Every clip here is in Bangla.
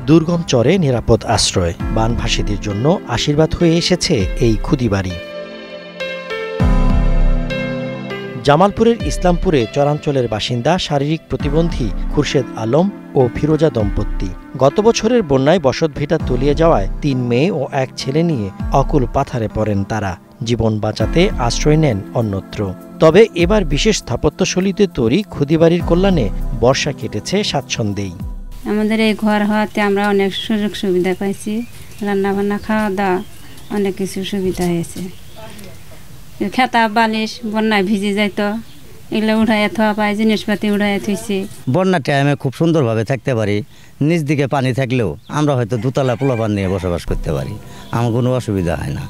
দুর্গম চরে নিরাপদ আশ্রয়, বানভাসীদের জন্য আশীর্বাদ হয়ে এসেছে এই খুদিবাড়ি। জামালপুরের ইসলামপুরে চরাঞ্চলের বাসিন্দা শারীরিক প্রতিবন্ধী খুরশেদ আলম ও ফিরোজা দম্পতি। গত বছরের বন্যায় বসতভিটা তলিয়ে যাওয়ায় ৩ মেয়ে ও ১ ছেলে নিয়ে অকুল পাথারে পড়েন তারা। জীবন বাঁচাতে আশ্রয় নেন অন্যত্র। তবে এবার বিশেষ স্থাপত্যশৈলীতে তৈরি খুদিবাড়ির কল্যাণে বর্ষা কেটেছে স্বাচ্ছন্দ্যেই। আমাদের এই ঘর হওয়াতে আমরা অনেক সুযোগ সুবিধা পাইছি, রান্নাবান্না খাওয়া দাওয়া অনেক কিছু সুবিধা হয়েছে। খেতা বালিশ বন্যায় ভিজে যাইত, এগুলো উঠাইয়া থোয়া পাই, জিনিসপাতি উঠাইয়া থুইছি। বন্যার টাইমে খুব সুন্দরভাবে থাকতে পারি। নিচ দিকে পানি থাকলেও আমরা হয়তো দুতলা পোলাপান নিয়ে বসবাস করতে পারি, আমার কোনো অসুবিধা হয় না।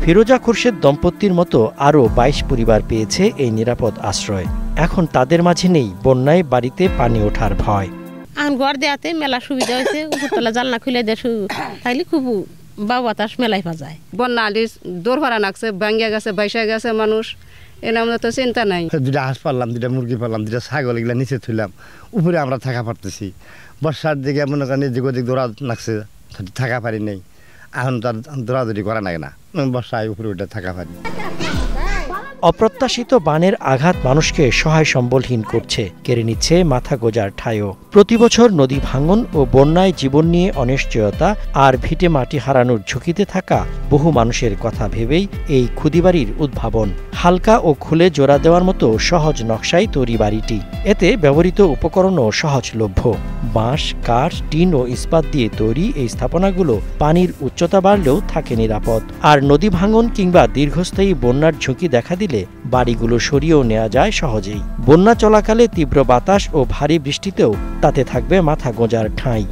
ফিরোজা খুরশেদ দম্পতির মতো আরও ২২ পরিবার পেয়েছে এই নিরাপদ আশ্রয়। এখন তাদের মাঝে নেই বন্যায় বাড়িতে পানি ওঠার ভয়। ঘর দেওয়াতে মেলা সুবিধা হয়েছে, উপরতলা জানলা খুলে দিয়ে তাইলে খুব বাতাস মেলাই পাওয়া যায়। বন্যা আলিস দৌড় ভাড়া নাকছে, ভাঙ্গিয়া গেছে, বাইসা গেছে মানুষ, এর আমাদের তো চিন্তা নাই। 2টা হাঁস পারলাম, 2টা মুরগি পারলাম, 2টা ছাগল, এগুলা নিচে থইলাম, উপরে আমরা থাকা পারতেছি। বর্ষার দিকে মনে করেন এদিক ওদিক দৌড়া নাকছে, থাকা পারি নেই। এখন তার দৌড়াদৌড়ি করা লাগে না, বর্ষায় উপরে উঠে থাকা পারি। অপ্রত্যাশিত বানের আঘাত মানুষকে সহায় সম্বলহীন করছে, কেড়ে নিচ্ছে মাথা গোজার ঠাঁইও। প্রতি বছর নদী ভাঙন ও বন্যায় জীবন নিয়ে অনিশ্চয়তা আর ভিটে মাটি হারানোর ঝুঁকিতে থাকা বহু মানুষের কথা ভেবেই এই খুদিবাড়ির উদ্ভাবন। হালকা ও খুলে জোড়া দেওয়ার মতো সহজ নকশায় তৈরি বাড়িটি। এতে ব্যবহৃত উপকরণও সহজলভ্য। বাঁশ, কাঠ, টিন ও ইস্পাত দিয়ে তৈরি এই স্থাপনাগুলো পানির উচ্চতা বাড়লেও থাকে নিরাপদ। আর নদী ভাঙন কিংবা দীর্ঘস্থায়ী বন্যার ঝুঁকি দেখা দিলে বাড়িগুলো সরিয়েও নেওয়া যায় সহজেই। বন্যা চলাকালে তীব্র বাতাস ও ভারী বৃষ্টিতেও তাতে থাকবে মাথা গোঁজার ঠাঁই।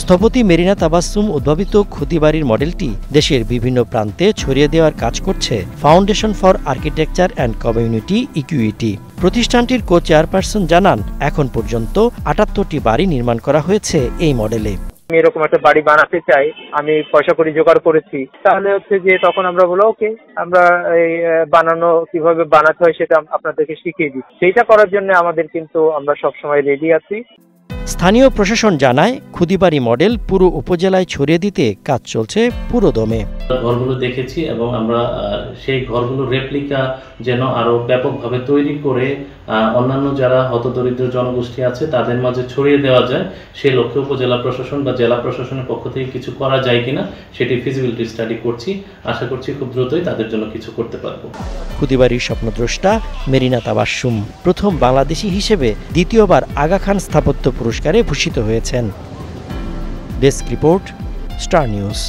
স্থপতি মেরিনা তাবাসসুম উদ্ভাবিত খুদিবাড়ির মডেলটি দেশের বিভিন্ন প্রান্তে ছড়িয়ে দেওয়ার কাজ করছে foundation for architecture and community equity. প্রতিষ্ঠানটির কো চেয়ারপারসন জানান, এখন পর্যন্ত ৭৮টি বাড়ি নির্মাণ করা হয়েছে এই মডেলে। আমি এরকম একটা বাড়ি বানাতে চাই, আমি পয়সা করে জোগাড় করেছি, তাহলে হচ্ছে যে তখন আমরা বলো ওকে, আমরা এই বানানো কিভাবে বানাতে হয় সেটা আপনাদেরকে শিখিয়ে দিই। সেইটা করার জন্য আমাদের কিন্তু আমরা সবসময় রেডি আছি। স্থানীয় প্রশাসন জানায়, খুদিবাড়ি মডেল পুরো উপজেলায় ছড়িয়ে দিতে কাজ চলছে পুরোদমে। ঘরগুলো দেখেছি এবং আমরা সেই ঘরগুলো রেপ্লিকা যেন আরো ব্যাপকভাবে তৈরি করে অন্যান্য যারা হতদরিদ্র জনগোষ্ঠী আছে তাদের মাঝে ছড়িয়ে দেওয়া যায়, সেই লক্ষ্যে উপজেলা প্রশাসন বা জেলা প্রশাসনের পক্ষ থেকে কিছু করা যায় কিনা সেটি ফিজিবিলিটি স্টাডি করছি। আশা করছি খুব দ্রুতই তাদের জন্য কিছু করতে পারবো। খুদিবাড়ির স্বপ্নদ্রষ্টা মেরিনা তাবাসসুম প্রথম বাংলাদেশি হিসেবে দ্বিতীয়বার আগা খান স্থাপত্য পুরস্কারে ভূষিত হয়েছেন। Desk report, star news.